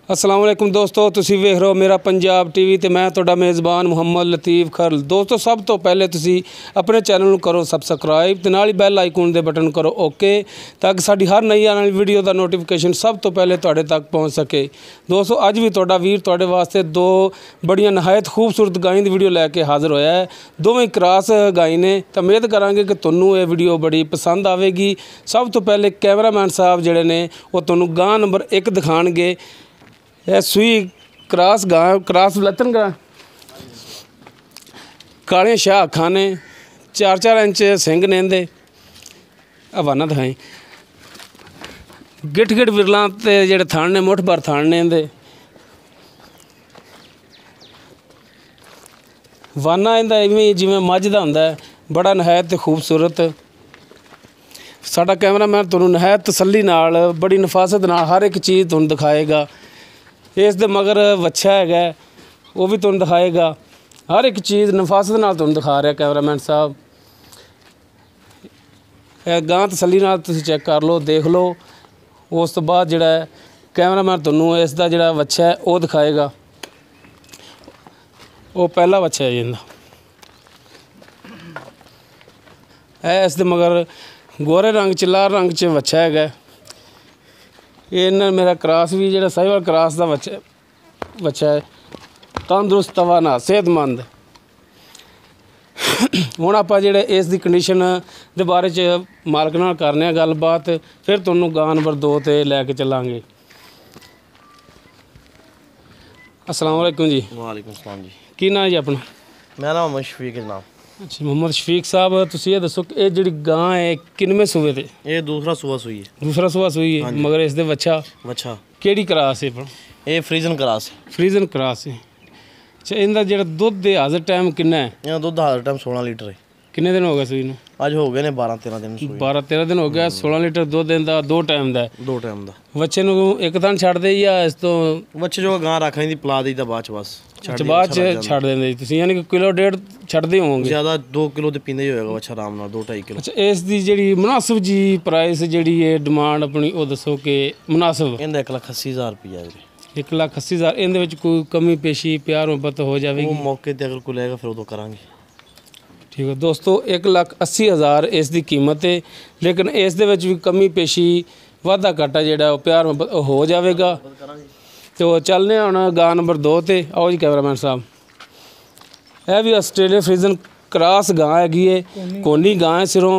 अस्सलाम वालेकुम दोस्तों, तुसी वेख रहे हो मेरा पंजाब टीवी ते मैं तुहाडा मेज़बान मुहम्मद लतीफ़ खरल। दोस्तों सब तो पहले तुसी अपने चैनल नूं करो सबसक्राइब ते नाल ही बैल आइकन दे बटन करो ओके, ताकि साडी हर नई आने वाली वीडियो दा नोटिफिकेशन सब तो पहले तुहाडे तक पहुँच सके। दोस्तों अज भी तुहाडा वीर तुहाडे वास्ते दो बड़ियां नहायत खूबसूरत गाईं दी वीडियो लैके हाज़र होया है। दोवें क्रॉस गाई ने, तो उम्मीद करांगे कि तुहानूं ये वीडियो बड़ी पसंद आवेगी। सब तो पहले कैमरामैन साहब जिहड़े ने वो तुहानूं गां नंबर 1 दिखाणगे। यह सूई क्रॉस गां, क्रॉस लतन गां, कालियां शाह अखां ने, 4-4 इंच सिंग ने इंदे। हवाना दिखाई गिट गिट विरलां ते जेहड़े थण ने मुठ भर थण ने इंदे। वाना इंदा इवें जिवें मझ दा हुंदा है, बड़ा नहायत ते खूबसूरत। साडा कैमरामैन तुहानूं नहायत तसल्ली नाल बड़ी नफासत नाल हर एक चीज़ तुहानूं दिखाएगा। इस दे मगर वच्छा है वो भी तुहानूं दिखाएगा। हर एक चीज़ नफासत नाल तुहानूं दिखा रहा कैमरामैन साहब। गां तसल्ली नाल तुसीं चैक कर लो, देख लो। उस तो बाद जिहड़ा कैमरामैन तुहानूं इस दा जिहड़ा वच्छा है वो दिखाएगा। वो पहला वच्छा है जिंदा है। इस दे मगर गोरे रंग च लाल रंग च वच्छा है। इन्हें मेरा क्रॉस भी जो साहिवाल क्रॉस का बच्चा है, तंदुरुस्त तवाना सेहतमंद। हुण आपां जिहड़े इस दी कंडीशन दे बारे च मालक नाल करने गलबात, फिर तुहानूं गां नंबर 2 ते लैके चलांगे। अस्सलाम वालेकुम जी। वालेकुम सलाम जी। की नाम जी अपना? मेरा नाम मोहम्मद शफीक है जनाब। अच्छा मोहम्मद शफीक साहब, तुसीं ये दसो कि ये जिहड़ी गां है किनवें सूबे ते? ये दूसरा सूआ सूई है। दूसरा सूआ सूई है, मगर इस दे वच्छा केड़ी क्रॉस है? ये फ्रीजन क्रॉस है। फ्रीजन क्रॉस है। अच्छा इनका जो दुध दे हाज़र टाइम कितना है? यहाँ दुध हाज़र टाइम 16 लीटर है। किन्ने दिन हो गए सूई नूं? अज हो गए ने 12-13 दिन। 12-13 दिन हो गया। 16 लीटर दुध दिंदा, 2 टाइम का? 2 टाइम का। बच्चे नूं एक थन छड्ड दे या इस तो? बच्चे जो गां रख दी पिला दी बाद च बस। अच्छा बाद च छड्ड देंदे तुसीं, यानी कि किलो डेढ़ छड्डदे होवोगे? ज़्यादा 2 किलो तो पींदा ही होएगा बच्चा आराम नाल, 2-2.5 किलो। अच्छा इस दी जिहड़ी मुनासिब जी प्राइस जिहड़ी है डिमांड अपनी वो दसो कि मुनासिब? इहदा 1,80,000 रुपया है। 1,80,000। इहदे विच कोई कमी पेशी प्यार मुहब्बत हो जाएगी? वो मौके ते अगर कोई लेगा फिर उदों करांगे। ठीक है दोस्तों, 1,80,000 इस दी कीमत है, लेकिन इस दे विच भी कमी पेशी वाधा घाटा जिहड़ा प्यार मुहब्बत हो जाएगा। तो चलने हुण गां नंबर 2 ते। आओ जी कैमरामैन साहब। यह भी आस्ट्रेलिया फ्रीजन क्रॉस गां हैगी है, कोनी गां है सिरों।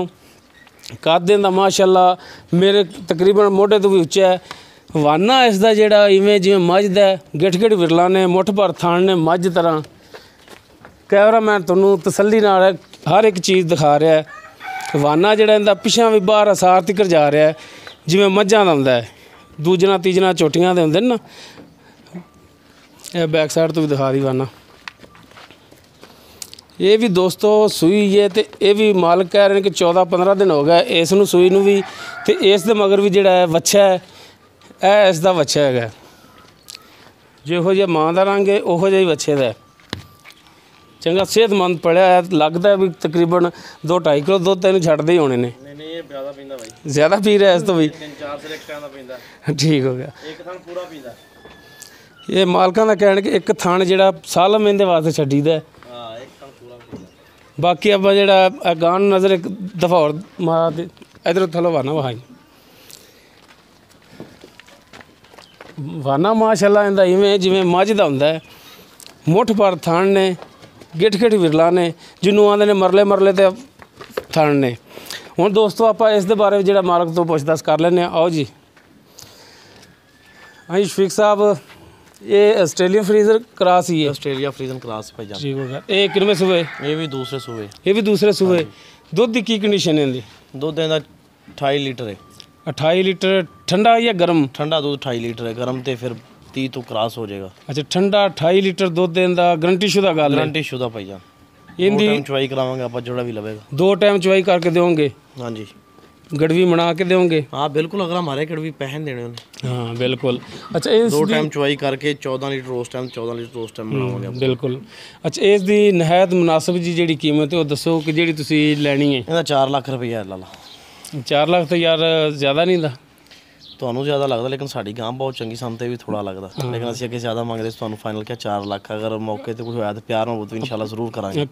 कद दा माशाअल्लाह मेरे तकरीबन मोढे तो भी उच्चा है। वाना इसका जिहड़ा इवें जिवें मझ दा गिठ गिठ विरला ने, मुठ भर थान ने मझ तरह। कैमरामैन तुहानूं तसल्ली नाल हर एक चीज़ दिखा रहा है। वाना जिहड़ा इहदा पिछां भी बाहर असार तिकर जा रहा है, जिवें मझां दा हुंदा है। दूजना तीजना चोटियां दे हुंदे ना। यह बैक साइड तो भी दिखा दी वाना। ये भी दोस्तों सूई है, तो ये भी मालक कह रहे हैं कि 14-15 दिन हो गए इस नूं सूई नूं भी। तो इस दे मगर भी जिहड़ा है वच्छा है, यह इसका वच्छा है। जिहो जिहा मां दा रंग है उहो जिहा ही वच्छे दा है। चंगा सेहतमंद पड़िया है, लगता है भी तकरीबन 2-2.5 किलो दुध इन्हूं छड्डदे ही होने ने। नहीं ज़्यादा पींदा भाई। ज़्यादा पी रहा है इस तो भी? 3-4 सिर एक टाइम दा पींदा। ठीक हो गया। एक थन पूरा पींदा। ये मालकां दा कहण कि एक थान जिहड़ा सालम इहदे वास्ते छड्डीदा है। हां एक थन पूरा पींदा। बाकी आप जिहड़ा गां नूं नज़र एक दफा होर मारा दे, इधर थल्लों वाना वहाई वाना माशाअल्लाह इहदा इवें जिवें मझ दा हुंदा है। मुठ भर थान ने, गिठ गिठ विरला ने, जिन्हों आंदे ने मरले मरले ते थान ने। हुण दोस्तों आपां इस दे बारे जिहड़ा मालक तो पुछ दस कर लैंदे। आओ जी। हाँ जी शफीक साहब, ये आस्ट्रेलिया फ्रीजन क्रॉस ही है? आस्ट्रेलिया फ्रीजन क्रॉस भाई जान। ठीक हो गया। ये किनवें सूबे? ये भी दूसरे सूबे। ये भी दूसरे सूबे। दुध की कंडीशन है इहदी? दुध इहदा 28 लीटर है। 28 लीटर। ठंडा या गर्म? ठंडा दूध 28 लीटर है, गर्म तो फिर 30 तो क्रॉस हो जाएगा। अच्छा ठंडा 28 लीटर दुध इहदा गारंटी शुदा गल है? गारंटी शुदा भाई जान। इहदी 2 टाइम चवाई करावांगे आप, जोड़ा भी लवेगा। 2 टाइम चवाई करके दोगे? हाँ जी। गड़वी बना के दोगे? हाँ बिल्कुल, अगर हमारे कड़वी पहन देने उन्हें। हाँ बिल्कुल। अच्छा इस 2 टाइम चवाई करके 14 लीटर रोज टाइम 14 लीटर रोज टाइम बनावांगे बिल्कुल। अच्छा इस दी नहायत मुनासिब जी जिहड़ी कीमत है वो दसो कि जिहड़ी तुसीं लैनी है? ਇਹਦਾ 4 ਲੱਖ ਰੁਪਈਆ ਲਾ ਲਾ। 4 लाख तो यार ज़्यादा नहीं था? ਤੁਹਾਨੂੰ ਜ਼ਿਆਦਾ ਲੱਗਦਾ ਲੇਕਿਨ ਸਾਡੀ ਗਾਂ ਬਹੁਤ ਚੰਗੀ, ਸਾਨੂੰ ਤੇ ਵੀ ਥੋੜਾ ਲੱਗਦਾ, ਲੇਕਿਨ ਅਸੀਂ ਅੱਗੇ ਜ਼ਿਆਦਾ ਮੰਗਦੇ ਸੀ। ਤੁਹਾਨੂੰ ਫਾਈਨਲ ਕਿਹਾ 4 ਲੱਖ, ਅਗਰ ਮੌਕੇ ਤੇ ਕੁਝ ਹੋਇਆ ਤਾਂ ਪਿਆਰ ਮੁਹੱਬਤ ਵੀ ਇਨਸ਼ਾਅੱਲਾ ਜ਼ਰੂਰ ਕਰਾਂਗੇ।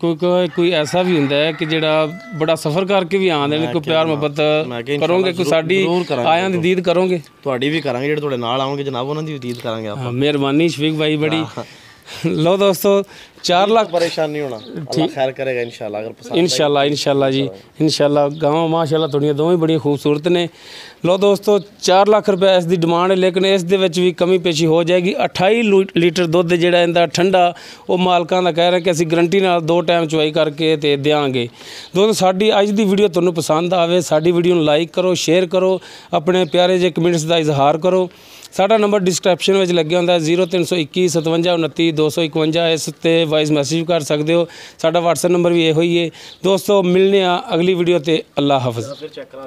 ਕੋਈ ਐਸਾ ਵੀ ਹੁੰਦਾ ਹੈ ਕਿ ਜਿਹੜਾ ਬੜਾ ਸਫ਼ਰ ਕਰਕੇ ਵੀ ਆਉਂਦੇ ਨੇ, ਕੋਈ ਪਿਆਰ ਮੁਹੱਬਤ ਕਰੋਗੇ, ਕੋਈ ਸਾਡੀ ਆਇਆਂ ਦੀ ਦੀਦ ਕਰੋਗੇ, ਤੁਹਾਡੀ ਵੀ ਕਰਾਂਗੇ, ਜਿਹੜੇ ਤੁਹਾਡੇ ਨਾਲ ਆਉਣਗੇ ਜਨਾਬ ਉਹਨਾਂ ਦੀ ਵੀ ਦੀਦ ਕਰਾਂਗੇ ਆਪਾਂ। ਮਿਹਰਬਾਨੀ ਸ਼ਫੀਕ ਭਾਈ ਬੜੀ। ਲਓ ਦੋਸਤੋ 4 ਲੱਖ ਪਰੇਸ਼ਾਨ ਨਹੀਂ ਹੋਣਾ, ਅੱਲਾਹ ਖੈਰ ਕਰੇਗਾ ਇਨਸ਼ਾਅੱਲਾ। ਅਗਰ ਪਸੰਦ ਇਨਸ਼ਾਅੱਲਾ ਜੀ ਇਨਸ਼ਾਅੱਲਾ। ਗਾਵਾਂ ਮਾਸ਼ਾਅੱਲਾ ਤੁਹਾਡੀਆਂ ਦੋਵੇਂ ਬੜੀਆਂ ਖੂਬਸੂਰਤ ਨੇ। ਲਓ ਦੋਸਤੋ 4 ਲੱਖ ਰੁਪਏ ਇਸ ਦੀ ਡਿਮਾਂਡ ਹੈ, ਲੇਕਿਨ ਇਸ ਦੇ ਵਿੱਚ ਵੀ ਕਮੀ ਪੇਸ਼ੀ ਹੋ ਜਾਏਗੀ। 28 ਲੀਟਰ ਦੁੱਧ ਜਿਹੜਾ ਇਹਦਾ ਠੰਡਾ, ਉਹ ਮਾਲਕਾਂ ਦਾ ਕਹਿ ਰਿਹਾ ਕਿ ਅਸੀਂ ਗਰੰਟੀ ਨਾਲ 2 ਟਾਈਮ ਚੁਆਈ ਕਰਕੇ ਤੇ ਦਿਆਂਗੇ। ਦੋਸਤੋ ਸਾਡੀ ਅੱਜ ਦੀ ਵੀਡੀਓ ਤੁਹਾਨੂੰ ਪਸੰਦ ਆਵੇ, ਸਾਡੀ ਵੀਡੀਓ ਨੂੰ ਲਾਈਕ ਕਰੋ, ਸ਼ੇਅਰ ਕਰੋ, ਆਪਣੇ ਪਿਆਰੇ ਜਿਹੇ ਕਮੈਂਟਸ ਦਾ ਇਜ਼ਹਾਰ ਕਰੋ। ਸਾਡਾ ਨੰਬਰ ਡਿਸਕ੍ਰਿਪਸ਼ਨ ਵਿੱਚ ਲੱਗਿਆ ਹੁੰਦਾ 0321 57 29 251, ਇਸ 'ਤੇ ਵਾਇਸ ਮੈਸੇਜ ਕਰ ਸਕਦੇ ਹੋ। ਸਾਡਾ WhatsApp ਨੰਬਰ ਵੀ ਇਹੋ ਹੀ ਹੈ। ਦੋਸਤੋ ਮਿਲਨੇ ਆ ਅਗਲੀ ਵੀਡੀਓ ਤੇ। ਅੱਲਾ ਹਾਫਿਜ਼।